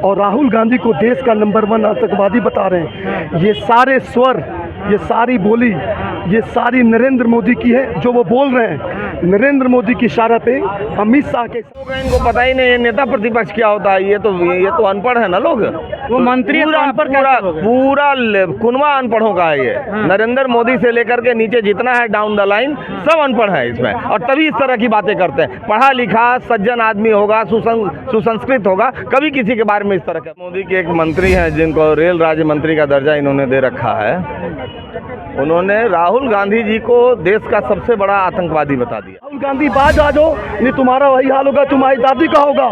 और राहुल गांधी को देश का नंबर 1 आतंकवादी बता रहे हैं। ये सारे स्वर, ये सारी बोली, ये सारी नरेंद्र मोदी की है जो वो बोल रहे हैं। नरेंद्र मोदी की इशारा पे अमित शाह के इनको पता ही नहीं है नेता प्रतिपक्ष क्या होता है। ये तो अनपढ़ है ना लोग। वो मंत्री पूरा कुनवा अनपढ़ों का है ये। नरेंद्र मोदी से लेकर के नीचे जितना है डाउन द लाइन सब अनपढ़ है इसमें, और तभी इस तरह की बातें करते हैं। पढ़ा लिखा सज्जन आदमी होगा, सुसंस्कृत होगा, कभी किसी के बारे में इस तरह का। मोदी के एक मंत्री हैं जिनको रेल राज्य मंत्री का दर्जा इन्होंने दे रखा है। उन्होंने राहुल गांधी जी को देश का सबसे बड़ा आतंकवादी बता दिया। राहुल गांधी बाज आ जाओ, नहीं तुम्हारा वही हाल होगा तुम्हारी दादी का होगा।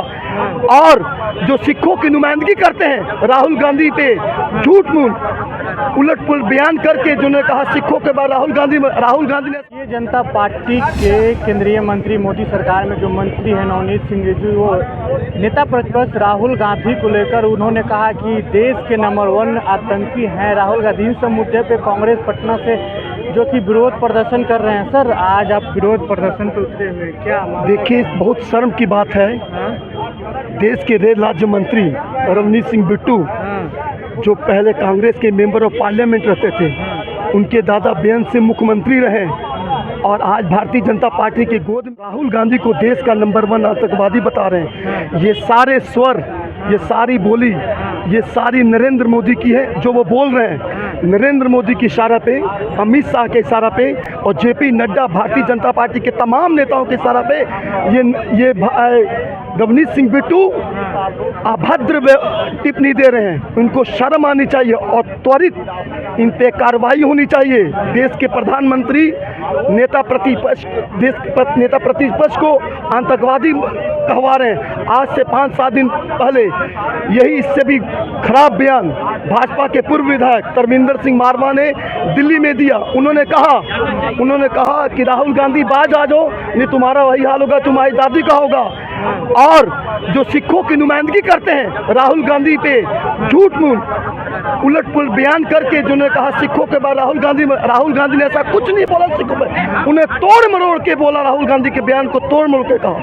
और जो सिखों की नुमाइंदगी करते हैं राहुल गांधी पे झूठ मूठ उलट पुलट बयान करके, जिन्होंने कहा सिखों के बाद राहुल गांधी ने भारतीय जनता पार्टी के केंद्रीय मंत्री मोदी सरकार में जो मंत्री हैं नवनीत सिंह जी, वो नेता प्रतिपक्ष राहुल गांधी को लेकर उन्होंने कहा कि देश के नंबर 1 आतंकी हैं राहुल गांधी। इस मुद्दे पे कांग्रेस पटना से जो कि विरोध प्रदर्शन कर रहे हैं। सर, आज आप विरोध प्रदर्शन पे उतरे हुए, क्या देखिए बहुत शर्म की बात है। देश के रेल राज्य मंत्री रवनीत सिंह बिट्टू, जो पहले कांग्रेस के मेंबर ऑफ पार्लियामेंट रहते थे, उनके दादा बेअंत सिंह मुख्यमंत्री रहे, और आज भारतीय जनता पार्टी की गोद में राहुल गांधी को देश का नंबर 1 आतंकवादी बता रहे हैं। ये सारे स्वर, ये सारी बोली, ये सारी नरेंद्र मोदी की है जो वो बोल रहे हैं। नरेंद्र मोदी की इशारा पे, अमित शाह के इशारा पे, और जेपी नड्डा भारतीय जनता पार्टी के तमाम नेताओं के इशारा पे ये रवनीत सिंह बिट्टू अभद्र टिप्पणी दे रहे हैं। उनको शर्म आनी चाहिए और त्वरित इन पे कार्रवाई होनी चाहिए। देश के प्रधानमंत्री नेता प्रतिपक्ष को आतंकवादी कहवा रहे हैं। आज से 5-7 दिन पहले यही इससे भी खराब बयान भाजपा के पूर्व विधायक धर्मेंद्र सिंह मारवा ने दिल्ली में दिया। उन्होंने कहा कि राहुल गांधी बाज आ जाओ, नहीं तुम्हारा वही हाल होगा तुम्हारी दादी का होगा। और जो सिखों की नुमाइंदगी करते हैं राहुल गांधी पे झूठ मूठ उलट पुलट बयान करके, जिन्होंने कहा सिखों के बाद राहुल गांधी ने ऐसा कुछ नहीं बोला सिखों पे, उन्हें तोड़ मरोड़ के बोला। राहुल गांधी के बयान को तोड़ मरोड़ के कहा।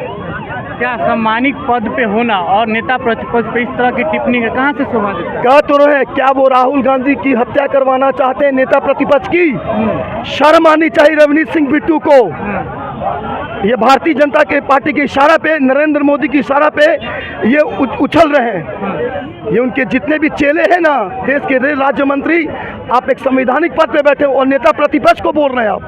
क्या सम्मानित पद पे होना और नेता प्रतिपक्ष पे इस तरह की टिप्पणी का कहाँ से शोभा देता है? कह तो रहे, क्या वो राहुल गांधी की हत्या करवाना चाहते हैं नेता प्रतिपक्ष की? शर्म आनी चाहिए रवनीत सिंह बिट्टू को। ये भारतीय जनता के पार्टी के इशारा पे, नरेंद्र मोदी की इशारा पे ये उछल रहे हैं। ये उनके जितने भी चेले हैं ना, देश के रेल राज्य मंत्री, आप एक संवैधानिक पद पे बैठे और नेता प्रतिपक्ष को बोल रहे हैं आप।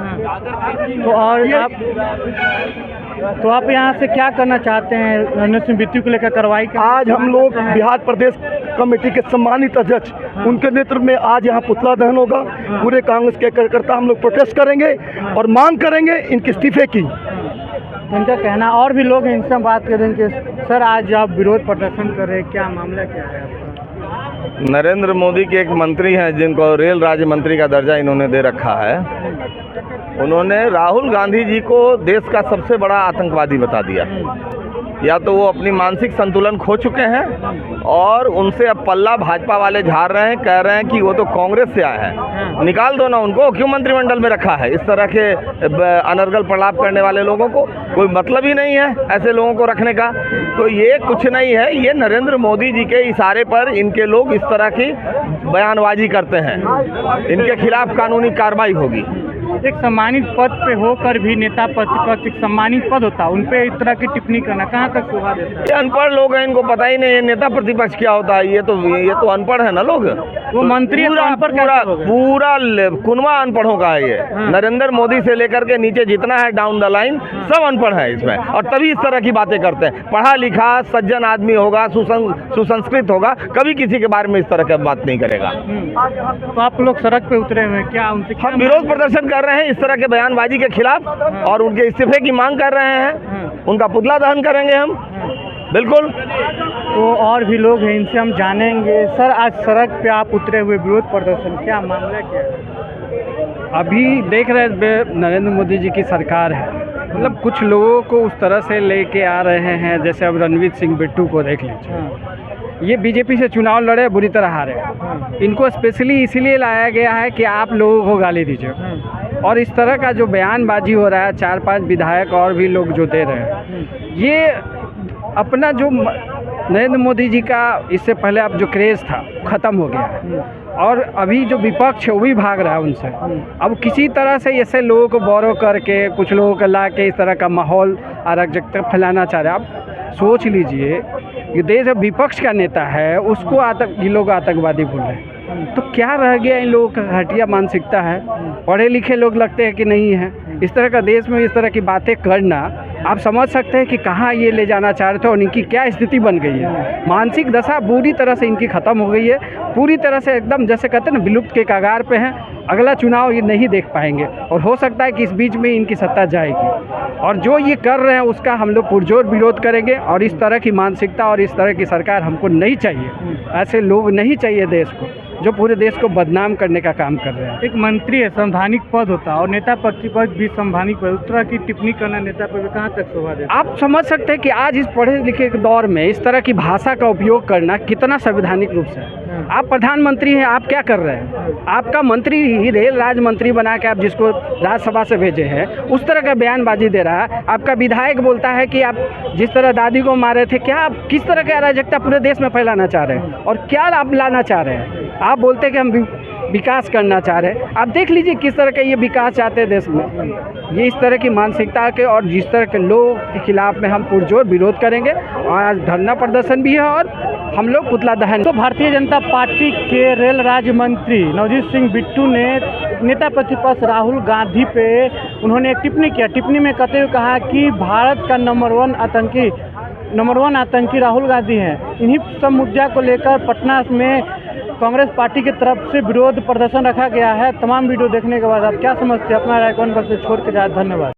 तो आप यहाँ से क्या करना चाहते हैं रवनीत सिंह बिट्टू को लेकर कार्रवाई? आज हम लोग बिहार प्रदेश कमेटी के सम्मानित अध्यक्ष, उनके नेतृत्व में आज यहाँ पुतला दहन होगा। पूरे कांग्रेस के कार्यकर्ता हम लोग प्रोटेस्ट करेंगे और मांग करेंगे इनके इस्तीफे की। इनका कहना, और भी लोग हैं, इनसे बात करेंगे। सर, आज आप विरोध प्रदर्शन कर रहे हैं, क्या मामला क्या है आपका? नरेंद्र मोदी के एक मंत्री हैं जिनको रेल राज्य मंत्री का दर्जा इन्होंने दे रखा है। उन्होंने राहुल गांधी जी को देश का सबसे बड़ा आतंकवादी बता दिया। या तो वो अपनी मानसिक संतुलन खो चुके हैं और उनसे अब पल्ला भाजपा वाले झाड़ रहे हैं, कह रहे हैं कि वो तो कांग्रेस से आया है, निकाल दो ना उनको, क्यों मंत्रिमंडल में रखा है? इस तरह के अनर्गल प्रलाप करने वाले लोगों को कोई मतलब ही नहीं है ऐसे लोगों को रखने का। तो ये कुछ नहीं है, ये नरेंद्र मोदी जी के इशारे पर इनके लोग इस तरह की बयानबाजी करते हैं। इनके खिलाफ कानूनी कार्रवाई होगी। एक सम्मानित पद पे होकर भी नेता प्रतिपक्ष, एक सम्मानित पद होता है, उन पे इस तरह की टिप्पणी करना कहाँ तक शोभा देता है? ये अनपढ़ लोग हैं, इनको पता ही नहीं है नेता प्रतिपक्ष क्या होता है। ये तो अनपढ़ है ना लोग। वो मंत्री पूरा कुनवा अनपढ़ों का है ये। नरेंद्र मोदी से लेकर के नीचे जितना है डाउन द लाइन सब अनपढ़ है इसमें, और तभी इस तरह की बातें करते हैं। पढ़ा लिखा सज्जन आदमी होगा, सुसंस्कृत होगा, कभी किसी के बारे में इस तरह की बात नहीं करेगा। तो आप लोग सड़क पे उतरे हुए, क्या उनसे? हम विरोध प्रदर्शन कर रहे हैं इस तरह के बयानबाजी के खिलाफ, और उनके इस्तीफे की मांग कर रहे हैं। उनका पुतला दहन करेंगे हम, बिल्कुल। तो और भी लोग हैं, इनसे हम जानेंगे। सर, आज सड़क पे आप उतरे हुए विरोध प्रदर्शन, क्या मामला क्या है? अभी देख रहे हैं नरेंद्र मोदी जी की सरकार है, मतलब कुछ लोगों को उस तरह से लेके आ रहे हैं, जैसे अब रणवीर सिंह बिट्टू को देख लीजिए। ये बीजेपी से चुनाव लड़े, बुरी तरह हारे। इनको स्पेशली इसीलिए लाया गया है कि आप लोगों को गाली दीजिए, और इस तरह का जो बयानबाजी हो रहा है, 4-5 विधायक और भी लोग जो दे रहे हैं, ये अपना जो नरेंद्र मोदी जी का इससे पहले अब जो क्रेज़ था ख़त्म हो गया है और अभी जो विपक्ष है वो भी भाग रहा है उनसे। अब किसी तरह से ऐसे लोगों को बोरो करके कुछ लोगों को ला के इस तरह का माहौल अराजकता फैलाना चाह रहे हैं। आप सोच लीजिए ये देश विपक्ष का नेता है, उसको ये लोग आतंकवादी बोल रहे हैं, तो क्या रह गया इन लोगों का? घटिया मानसिकता है। पढ़े लिखे लोग लगते हैं कि नहीं है। इस तरह का देश में इस तरह की बातें करना आप समझ सकते हैं कि कहाँ ये ले जाना चाह रहे थे और इनकी क्या स्थिति बन गई है। मानसिक दशा बुरी तरह से इनकी ख़त्म हो गई है, पूरी तरह से एकदम जैसे कहते हैं ना विलुप्त के कगार पे हैं। अगला चुनाव ये नहीं देख पाएंगे और हो सकता है कि इस बीच में इनकी सत्ता जाएगी और जो ये कर रहे हैं उसका हम लोग पुरजोर विरोध करेंगे। और इस तरह की मानसिकता और इस तरह की सरकार हमको नहीं चाहिए। ऐसे लोग नहीं चाहिए देश को जो पूरे देश को बदनाम करने का काम कर रहे हैं। एक मंत्री है, संवैधानिक पद होता है और नेता पद भी संवैधानिक पद, उस तरह की टिप्पणी करना नेता पर कहाँ तक शोभा देता है? आप समझ सकते हैं कि आज इस पढ़े लिखे के दौर में इस तरह की भाषा का उपयोग करना कितना संवैधानिक रूप से है। आप प्रधानमंत्री हैं, आप क्या कर रहे हैं? आपका मंत्री ही रेल राज्य मंत्री बना के आप जिसको राज्यसभा से भेजे हैं उस तरह का बयानबाजी दे रहा है। आपका विधायक बोलता है कि आप जिस तरह दादी को मारे थे, क्या आप किस तरह की अराजकता पूरे देश में फैलाना चाह रहे हैं और क्या आप लाना चाह रहे हैं? आप बोलते हैं कि हम विकास करना चाह रहे हैं। आप देख लीजिए किस तरह का ये विकास चाहते हैं देश में। ये इस तरह की मानसिकता के और जिस तरह के लोगों के खिलाफ में हम पुरजोर विरोध करेंगे और आज धरना प्रदर्शन भी है और हम लोग पुतला दहन। तो भारतीय जनता पार्टी के रेल राज्य मंत्री नवजीत सिंह बिट्टू ने नेता प्रतिपक्ष राहुल गांधी पे उन्होंने एक टिप्पणी किया। टिप्पणी में कहते हुए कहा कि भारत का नंबर वन आतंकी राहुल गांधी हैं। इन्हीं सब मुद्दा को लेकर पटना में कांग्रेस पार्टी की तरफ से विरोध प्रदर्शन रखा गया है। तमाम वीडियो देखने के बाद आप क्या समझते हैं? अपना राय कमेंट बॉक्स में छोड़ के जाए। धन्यवाद।